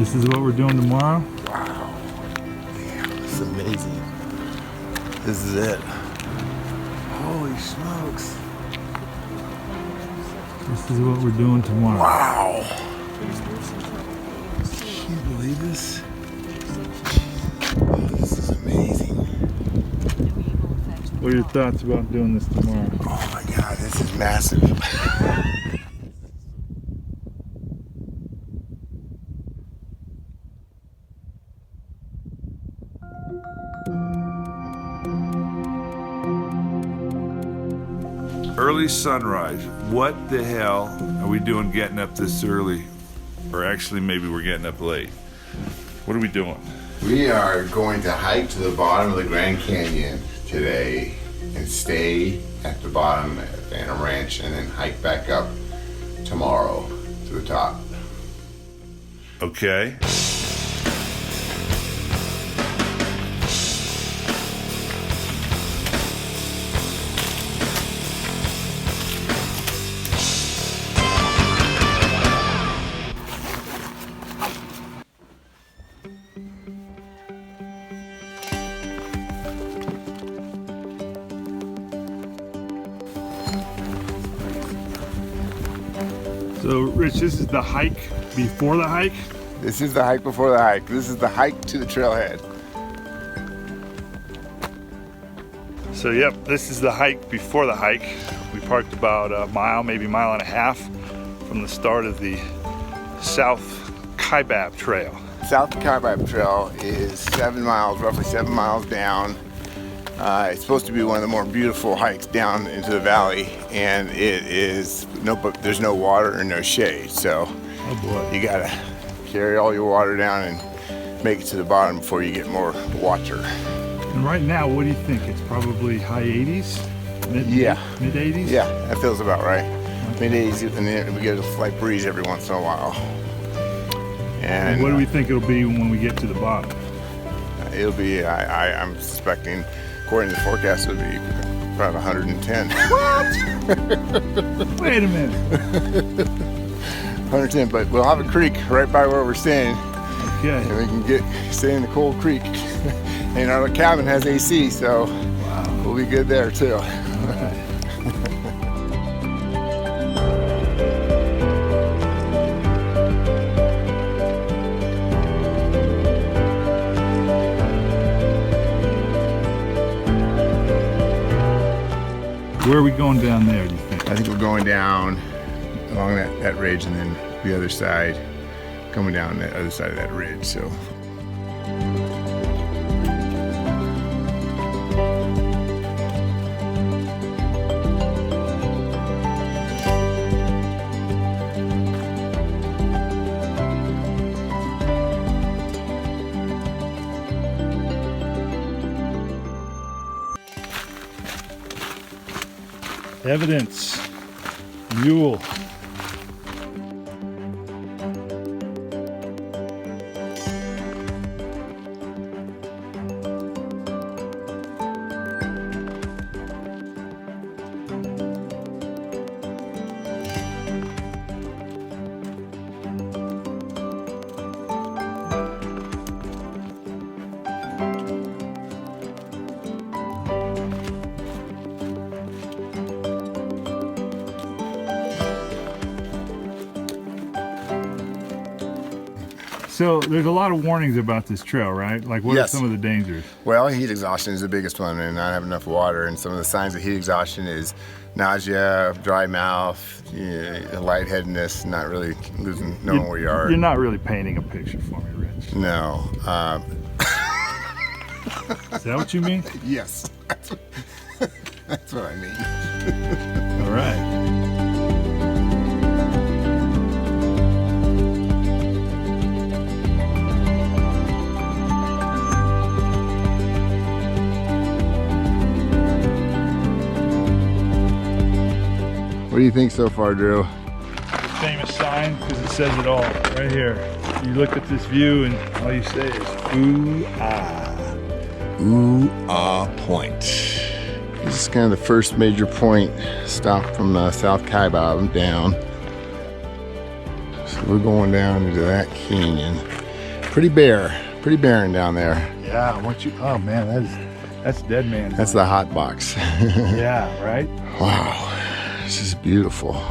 This is what we're doing tomorrow? Wow. Damn, this is amazing. This is it. Holy smokes. This is what we're doing tomorrow. Wow. Can you believe this? Oh, this is amazing. What are your thoughts about doing this tomorrow? Oh my God, this is massive. Early sunrise. What the hell are we doing getting up this early? Or actually, maybe we're getting up late. What are we doing? We are going to hike to the bottom of the Grand Canyon today and stay at the bottom at Phantom Ranch and then hike back up tomorrow to the top. Okay. So, Rich, this is the hike before the hike? This is the hike before the hike. This is the hike to the trailhead. So, yep, this is the hike before the hike. We parked about a mile, maybe a mile and a half from the start of the South Kaibab Trail. South Kaibab Trail is 7 miles, roughly 7 miles down. It's supposed to be one of the more beautiful hikes down into the valley, and it is but there's no water and no shade, so Oh boy. you gotta carry all your water down and make it to the bottom before you get more water. And right now, what do you think? It's probably high 80s? Mid 80s? Yeah, that feels about right. Mid 80s, and then we get a slight breeze every once in a while. And what do we think it'll be when we get to the bottom? It'll be, I'm suspecting, according to the forecast, it'll be about 110. What? Wait a minute. 110, but we'll have a creek right by where we're staying. Okay. And we can stay in the cold creek. And our cabin has AC, so Wow. we'll be good there too. All right. Where are we going down there, do you think? I think we're going down along that ridge and then the other side, coming down the other side of that ridge. So. Evidence. Mule. So there's a lot of warnings about this trail, right? Like what Yes. are some of the dangers? Well, heat exhaustion is the biggest one, and not having enough water. And some of the signs of heat exhaustion is nausea, dry mouth, lightheadedness, not really knowing where you are. You're not really painting a picture for me, Rich. No. Is that what you mean? Yes. That's what I mean. All right. What do you think so far, Drew? Famous sign, because it says it all right here. You look at this view and all you say is, ooh, ah. Ooh, ah Point. This is kind of the first major point stop from South Kaibab down. So we're going down into that canyon. pretty barren down there. Yeah, oh man, that's dead man. That's the hot box. Yeah, right? Wow, this is beautiful.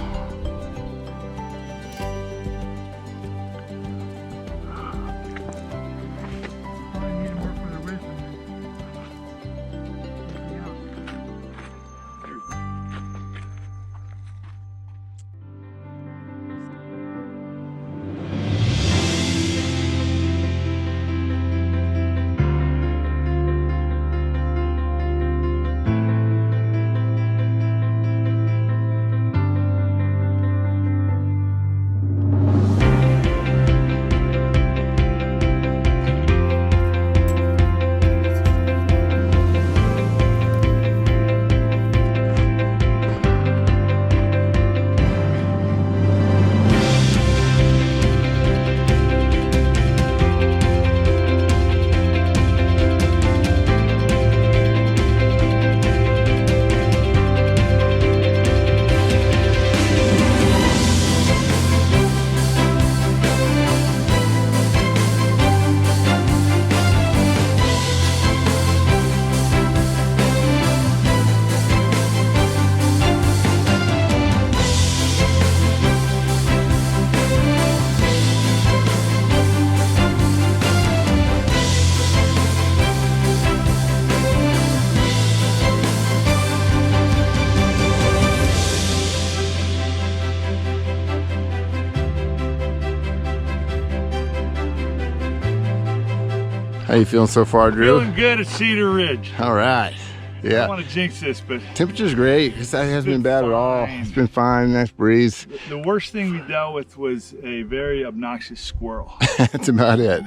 How you feeling so far, Drew? Feeling good at Cedar Ridge. All right. I Yeah. don't want to jinx this, but Temperature's great. It hasn't been bad at all. fine. It's been fine. Nice breeze. the worst thing we dealt with was a very obnoxious squirrel. That's about it.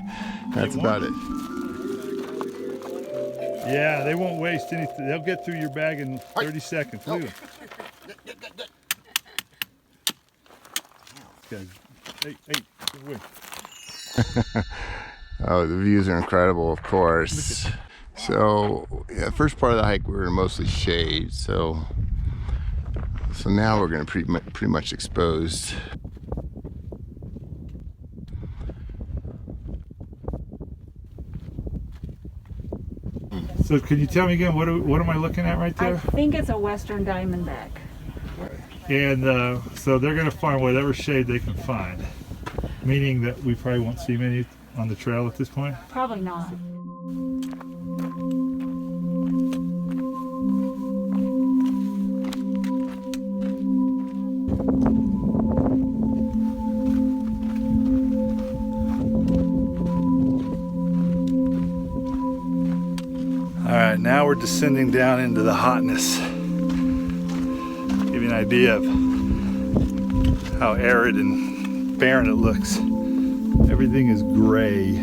That's about it. Yeah, they won't waste anything. They'll get through your bag in 30 seconds. Look at them. Hey, get away. Oh, the views are incredible, of course. So, yeah, the first part of the hike we were mostly shade. So now we're going to pretty much exposed. So can you tell me again, what am I looking at right I there? think it's a Western Diamondback. And so they're going to find whatever shade they can find, meaning that we probably won't see many on the trail at this point. Probably not. All right, now we're descending down into the hotness. Give you an idea of how arid and barren it looks. Everything is gray.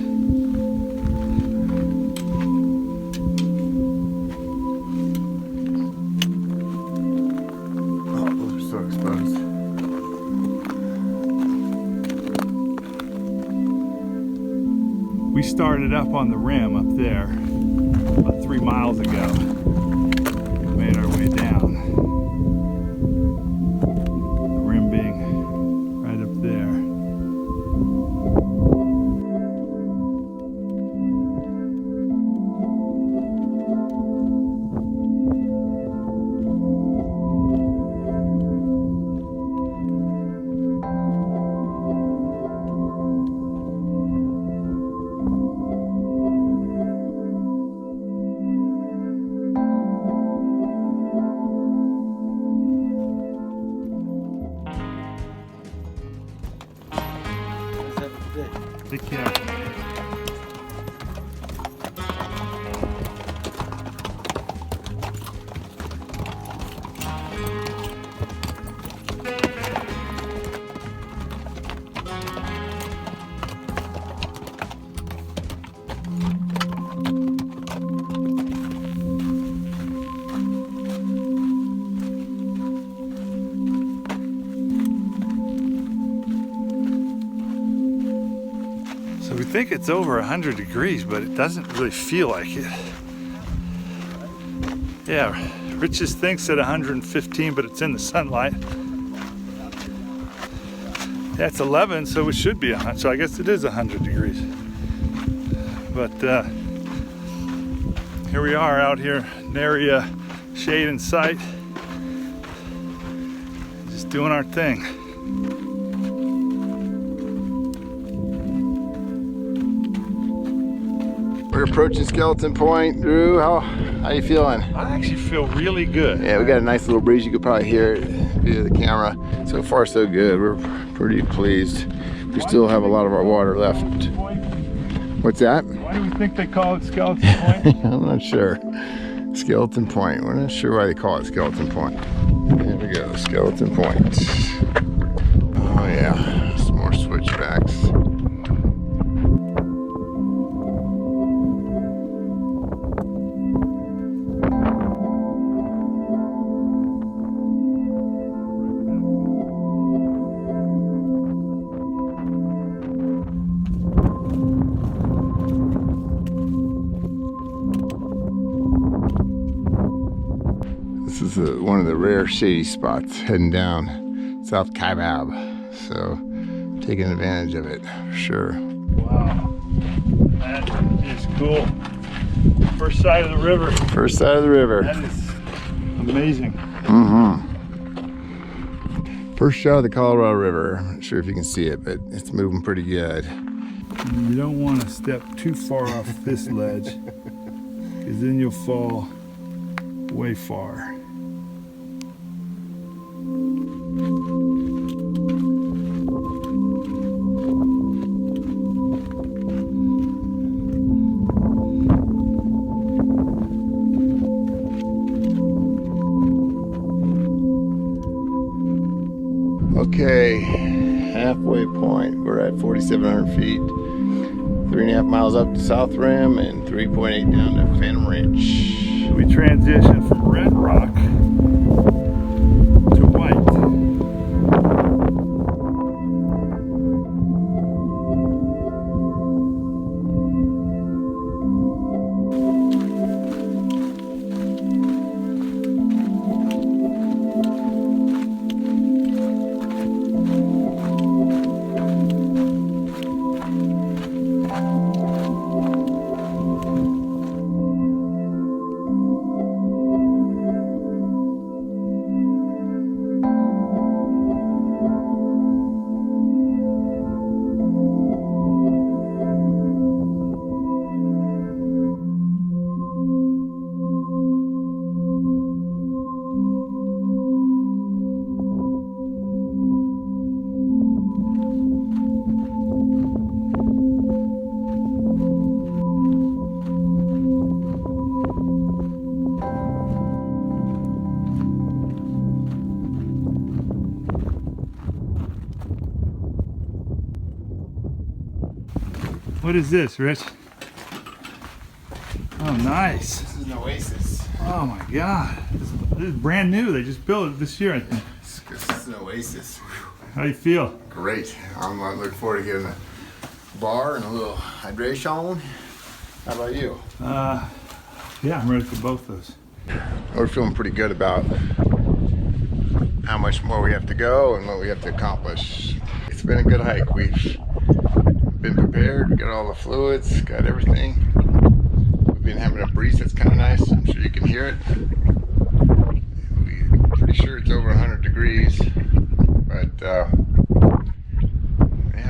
Oh, those are so exposed. We started up on the rim up there about 3 miles ago. Made our way down. The rim being right up there. Take care. So we think it's over 100 degrees, but it doesn't really feel like it. Yeah, Rich just thinks at 115, but it's in the sunlight. Yeah, it's 11, so it should be 100. So I guess it is 100 degrees. but here we are out here, nary shade in sight, just doing our thing. We're approaching Skeleton Point. Drew, how you feeling? I actually feel really good. Yeah, we got a nice little breeze. You could probably hear it via the camera. So far, so good. We're pretty pleased. We still have a lot of our water left. What's that? Why do we think they call it Skeleton Point? I'm not sure. Skeleton Point. We're not sure why they call it Skeleton Point. There we go, Skeleton Point. Oh yeah, some more switchbacks. This is one of the rare shady spots heading down South Kaibab, so taking advantage of it for sure. Wow, that is cool. First side of the river. First side of the river. That is amazing. First shot of the Colorado River. I'm not sure if you can see it, but it's moving pretty good. You don't want to step too far off this ledge, because then you'll fall way far. Okay, halfway point. We're at 4,700 feet. 3.5 miles up to South Rim and 3.8 down to Phantom Ridge. We transitioned from red rock to white. What is this, Rich? Oh, nice. This is an oasis. Oh my God. This is brand new. They just built it this year, I think. This is an oasis. How you feel? Great. I'm looking forward to getting a bar and a little hydration. How about you? Yeah, I'm ready for both those. We're feeling pretty good about how much more we have to go and what we have to accomplish. It's been a good hike. We've been prepared, we got all the fluids, got everything. We've been having a breeze that's kind of nice. I'm sure you can hear it. We're pretty sure it's over 100 degrees, but yeah,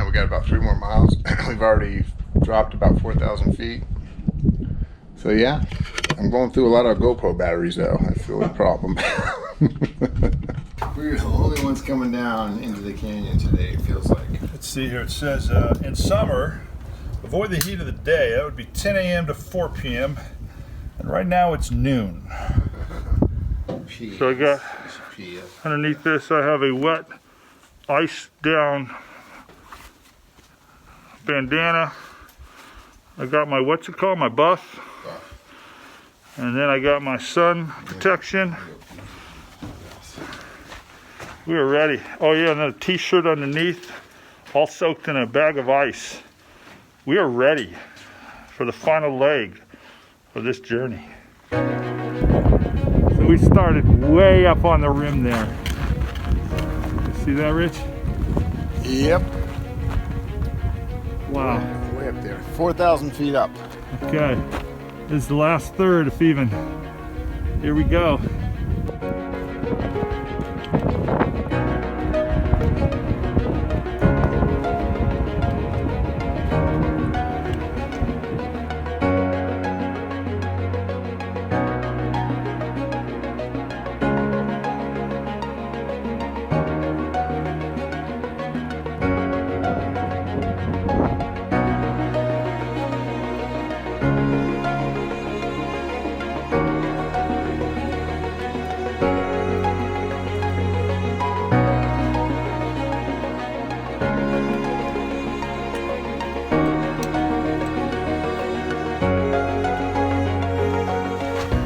we got about 3 more miles. We've already dropped about 4,000 feet. So yeah, I'm going through a lot of GoPro batteries though. That's the only problem. We're the only ones coming down into the canyon today, it feels like. Let's see here. It says in summer, avoid the heat of the day. That would be 10 a.m. to 4 p.m. And right now it's noon. So I got underneath this, I have a wet, ice down bandana. I got my, what's it called? My buff. And then I got my sun protection. We are ready. Oh yeah, and then a t-shirt underneath, all soaked in a bag of ice. We are ready for the final leg of this journey. So we started way up on the rim there. You see that, Rich? Yep. Wow. Way up there. 4,000 feet up. Okay, this is the last third if even. Here we go.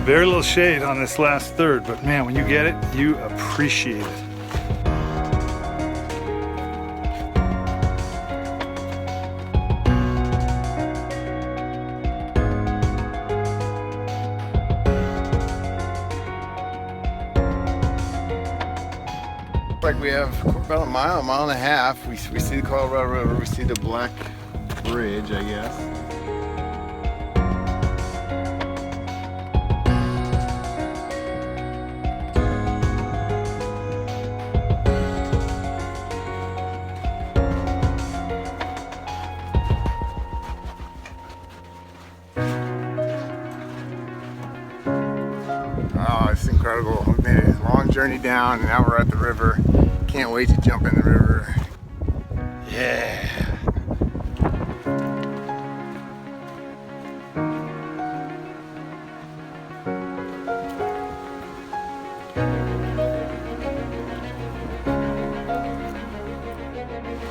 Very little shade on this last third, but man, when you get it, you appreciate it. Like we have about a mile and a half. We see the Colorado River, we see the Black Bridge, I guess. Oh, it's incredible. We made a long journey down and now we're at the river. Can't wait to jump in the river. Yeah.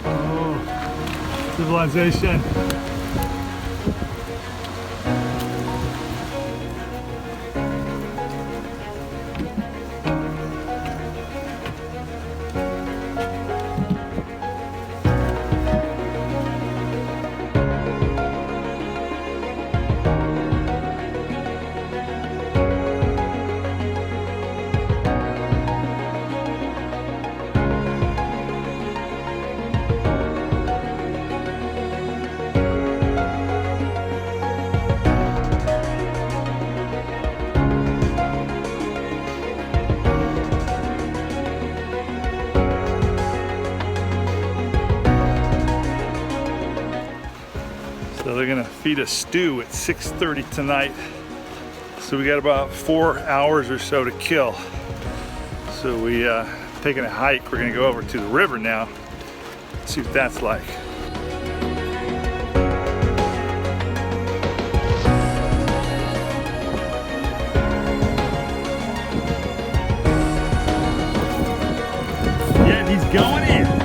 Oh, civilization. So they're gonna feed us stew at 6:30 tonight. So we got about 4 hours or so to kill. So we taking a hike. We're gonna go over to the river now, see what that's like. Yeah, he's going in.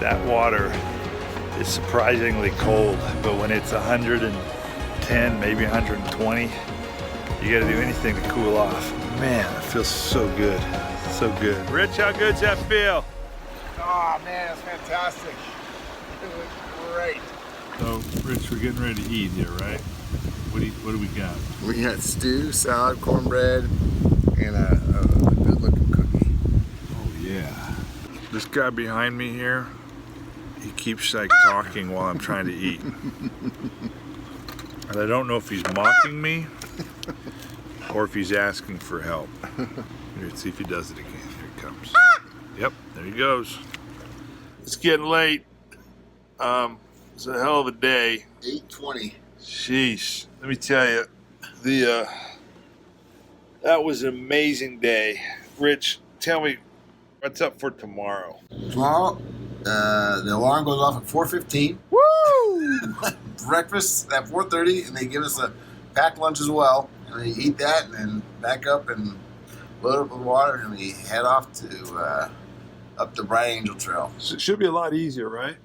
That water is surprisingly cold, but when it's 110, maybe 120, you gotta do anything to cool off. Man, it feels so good, so good. Rich, how good's that feel? Oh man, it's fantastic. It was great. So, Rich, we're getting ready to eat here, right? What do we got? We had stew, salad, cornbread, and a good looking cookie. Oh yeah. This guy behind me here, he keeps like talking while I'm trying to eat. And I don't know if he's mocking me or if he's asking for help. Let's see if he does it again. Here he comes. Yep, there he goes. It's getting late. It's a hell of a day. 8:20. Sheesh. Let me tell you, that was an amazing day. Rich, tell me what's up for tomorrow. Tomorrow, the alarm goes off at 4:15. Woo! Breakfast at 4:30, and they give us a packed lunch as well. And we eat that, and then back up and load up with water, and we head off to up the Bright Angel Trail. So it should be a lot easier, right?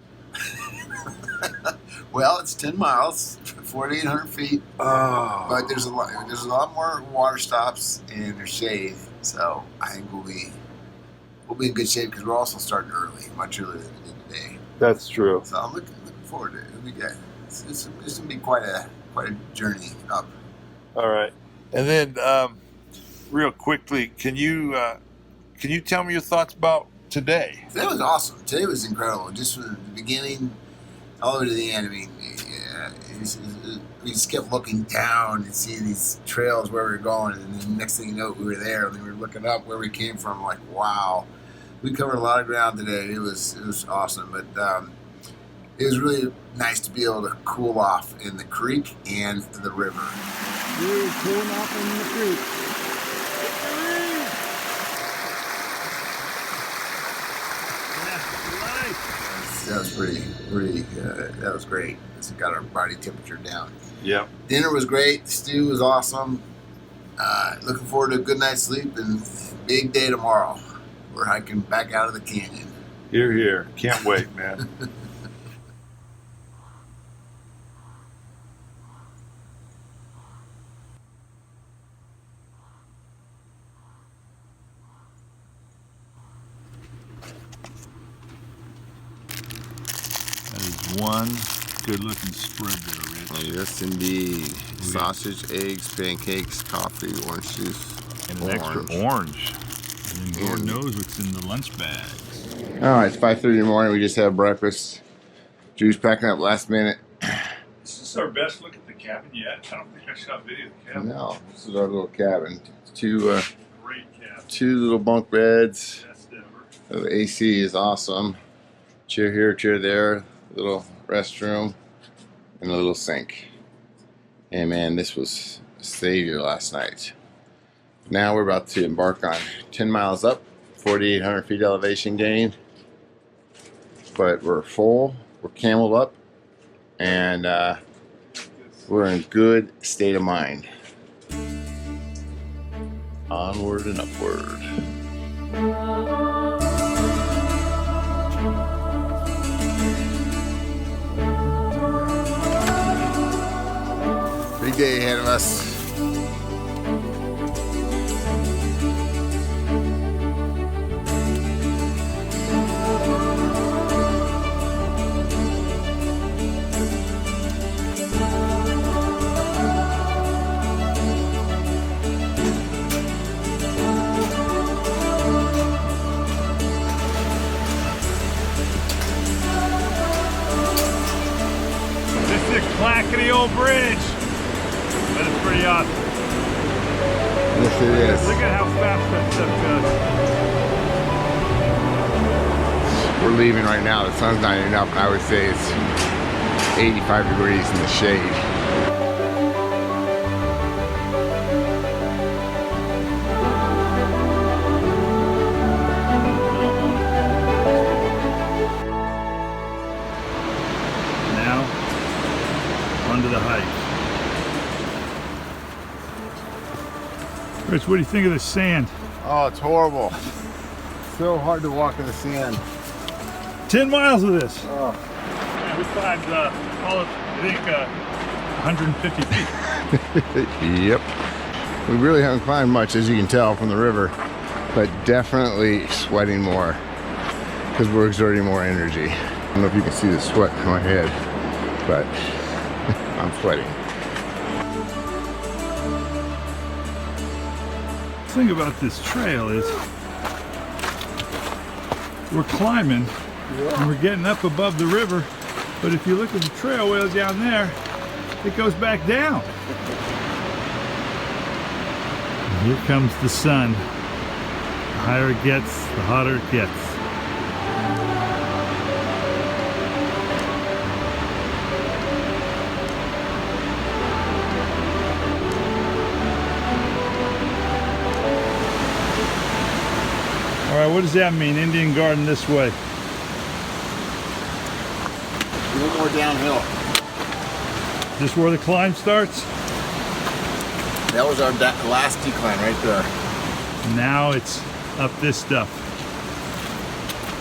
Well, it's 10 miles, 4,800 feet, Oh. but there's a lot more water stops and there's shade. So I think we'll be in good shape because we're also starting early, much earlier than we did today. That's true. So I'm looking forward to it. It'll be good. It's gonna be quite a journey up. All right. And then, real quickly, can you Can you tell me your thoughts about today? That was awesome. Today was incredible. Just from the beginning all the way to the end. I mean, we just kept looking down and seeing these trails where we were going, and then next thing you know, we were there, and then we were looking up where we came from. Like, wow, we covered a lot of ground today. It was awesome, but it was really nice to be able to cool off in the creek and the river. We're cooling off in the creek. That was pretty. That was great. It's got our body temperature down. Yep. Dinner was great. The stew was awesome. Looking forward to a good night's sleep and big day tomorrow. We're hiking back out of the canyon. Here. Can't wait, man. That is one good-looking spread there, Rich. Oh, yes, indeed. Sausage, eggs, pancakes, coffee, orange juice, And an extra orange. And then Lord knows what's in the lunch bags. All right, it's 5:30 in the morning. We just had breakfast. Drew's packing up last minute. Is this our best look at the cabin yet? I don't think I shot video of the cabin. No, this is our little cabin. Two Great cabin. two little bunk beds. Best ever. The AC is awesome. Chair here, chair there. Little restroom and a little sink. And man, this was a savior last night. Now we're about to embark on 10 miles up, 4,800 feet elevation gain. But we're full, we're cameled up, and we're in good state of mind. Onward and upward. Big day ahead of us. This is a clackety old bridge, but it's pretty awesome. Yes, it is. Look at how fast that stuff goes. We're leaving right now. The sun's not even up, and I would say it's 85 degrees in the shade. Now, onto the hike. Rich, what do you think of the sand? Oh, it's horrible. So hard to walk in the sand. 10 miles of this. Oh. Yeah, we climbed all of, I think, 150 feet. Yep. We really haven't climbed much, as you can tell from the river, but definitely sweating more because we're exerting more energy. I don't know if you can see the sweat in my head, but I'm sweating. The thing about this trail is we're climbing and we're getting up above the river, but if you look at the trail way down there, it goes back down. And here comes the sun. The higher it gets, the hotter it gets. All right, what does that mean? Indian Garden this way. A little more downhill. Just where the climb starts? That was our last decline right there. Now it's up this stuff.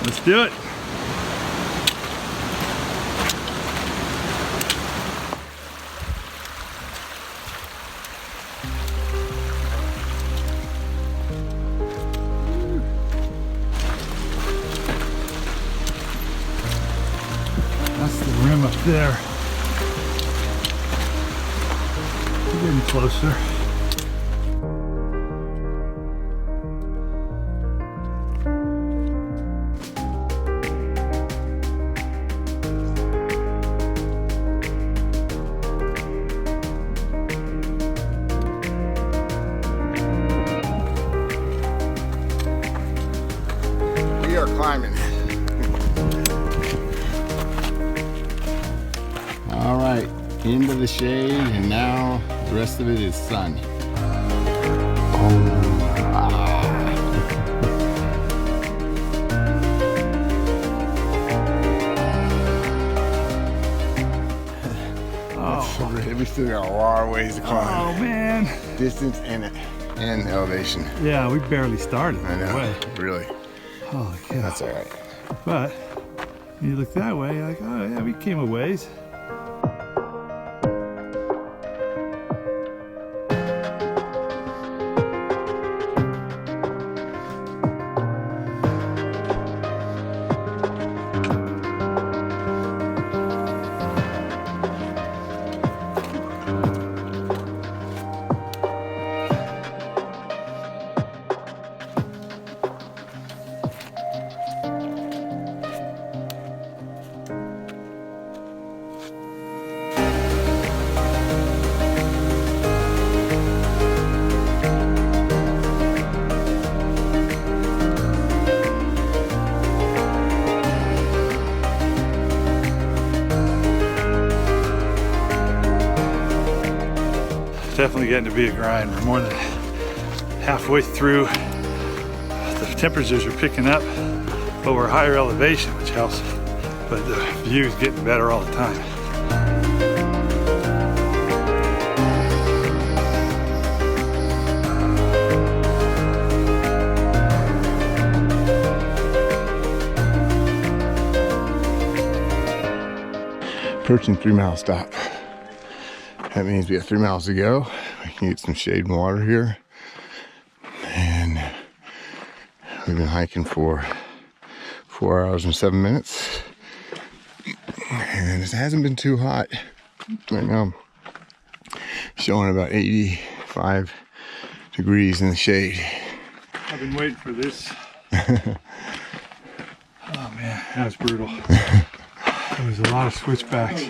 Let's do it. That's the rim up there. We're getting closer. right, into the shade, and now the rest of it is sun. We still got a lot of ways to climb. Oh man. Distance and elevation. Yeah, we barely started. I know. Way. Really. Holy cow. That's all right. But when you look that way, you're like, oh yeah, we came a ways. Definitely getting to be a grind. We're more than halfway through. The temperatures are picking up, but we're higher elevation, which helps. But the view is getting better all the time. Approaching 3 mile stop. That means we have 3 miles to go. We can get some shade and water here. And we've been hiking for 4 hours and 7 minutes. And it hasn't been too hot. Right now, showing about 85 degrees in the shade. I've been waiting for this. Oh man, that was brutal. There was a lot of switchbacks.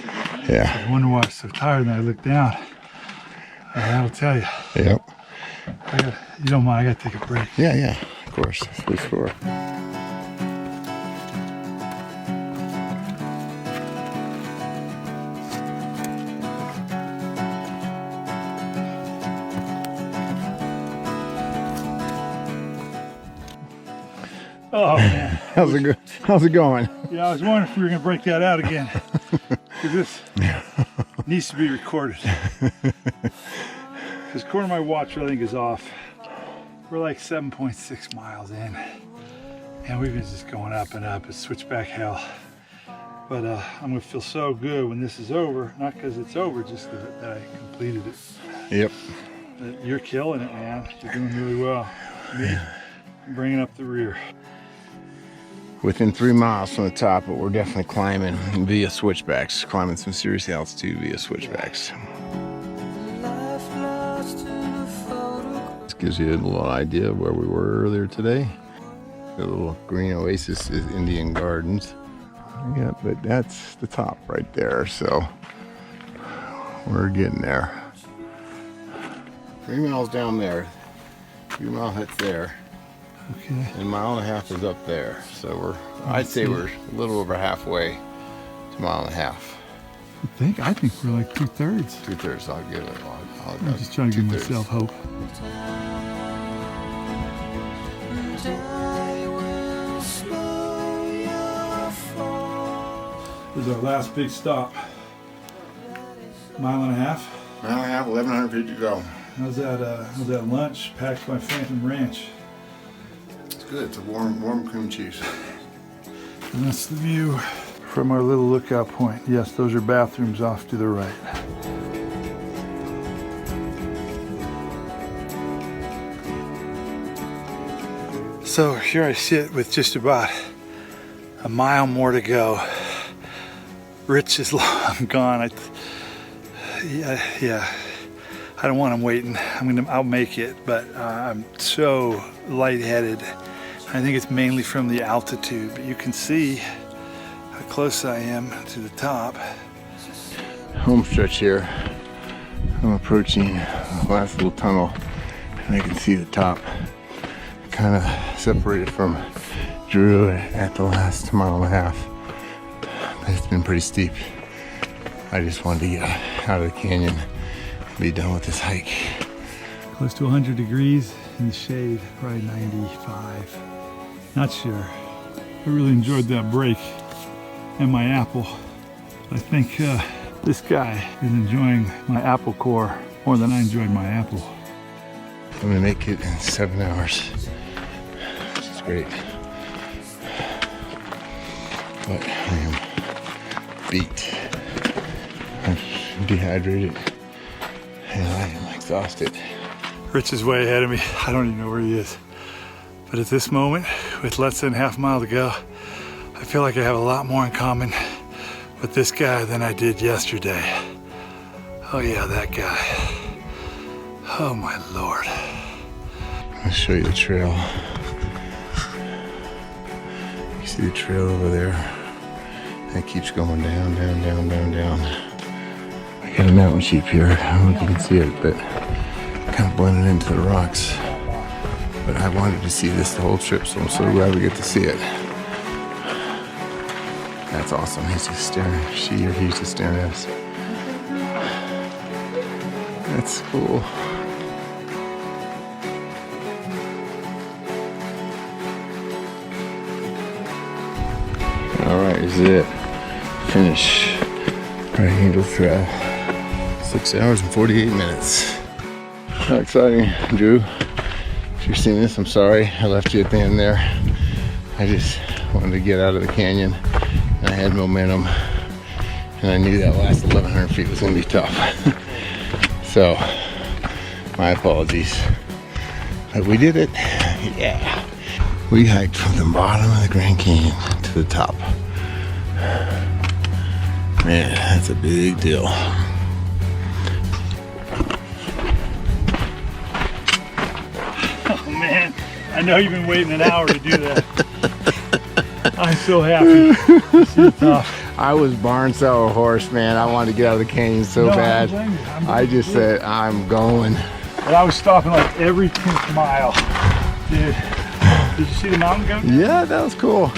Yeah. I wonder why I was so tired, and I looked down. That'll tell you. Yep. You don't mind, I gotta take a break. Yeah, of course. For sure. Oh man. How's it going? Yeah, I was wondering if we were gonna break that out again. Because this needs to be recorded. Because according to my watch, I think is off. We're like 7.6 miles in. And we've been just going up and up. It's switchback hell. But I'm gonna feel so good when this is over. Not because it's over, just that I completed it. Yep. But you're killing it, man. You're doing really well. Me, I'm bringing up the rear. Within 3 miles from the top, but we're definitely climbing via switchbacks, climbing some serious altitude via switchbacks. This gives you a little idea of where we were earlier today. The little green oasis is Indian Gardens. Yeah, but that's the top right there, so we're getting there. 3 miles down there, 3 mile hut's there. Okay. And 1.5 miles is up there. So I'd say we're a little over halfway to 1.5 miles. I think we're like 2/3. 2/3, I'll give it. I'm just trying to give myself hope. This is our last big stop. 1.5 miles. 1.5 miles, 1,100 feet to go. How's that lunch packed by Phantom Ranch? It's good. It's a warm cream cheese. And that's the view from our little lookout point. Yes, those are bathrooms off to the right. So here I sit with just about 1 mile more to go. Rich is long gone. Yeah. I don't want him waiting. I'll make it, but I'm so lightheaded. I think it's mainly from the altitude, but you can see how close I am to the top. Home stretch here. I'm approaching the last little tunnel, and I can see the top. Kind of separated from Drew at the last 1.5 miles. But it's been pretty steep. I just wanted to get out of the canyon and be done with this hike. Close to 100 degrees in the shade, probably 95. Not sure. I really enjoyed that break and my apple. I think this guy is enjoying my apple core more than I enjoyed my apple. I'm gonna make it in 7 hours, which is great. But I am beat. I'm dehydrated and I am exhausted. Rich is way ahead of me. I don't even know where he is. But at this moment, with less than half a mile to go, I feel like I have a lot more in common with this guy than I did yesterday. Oh yeah, that guy. Oh my Lord. I'll show you the trail. You see the trail over there? It keeps going down, down, down, down, down. I got a mountain sheep here. I don't know if you can see it, but kind of blended into the rocks. But I wanted to see this the whole trip, so I'm so glad we get to see it. That's awesome. He's just staring. She or he's just staring at us. That's cool. Alright, this is it. Finish. Right Angel Trail. 6 hours and 48 minutes. How exciting, Drew. If you're seeing this, I'm sorry I left you at the end there. I just wanted to get out of the canyon. And I had momentum. And I knew that last 1,100 feet was going to be tough. So, my apologies. But we did it. Yeah. We hiked from the bottom of the Grand Canyon to the top. Man, that's a big deal. Oh man, I know you've been waiting an hour to do that. I'm so happy. This is tough. I was barn saddle horse, man. I wanted to get out of the canyon so bad. I just said, I'm going. But I was stopping like every 10th mile. Dude, did you see the mountain goat? Yeah, that was cool.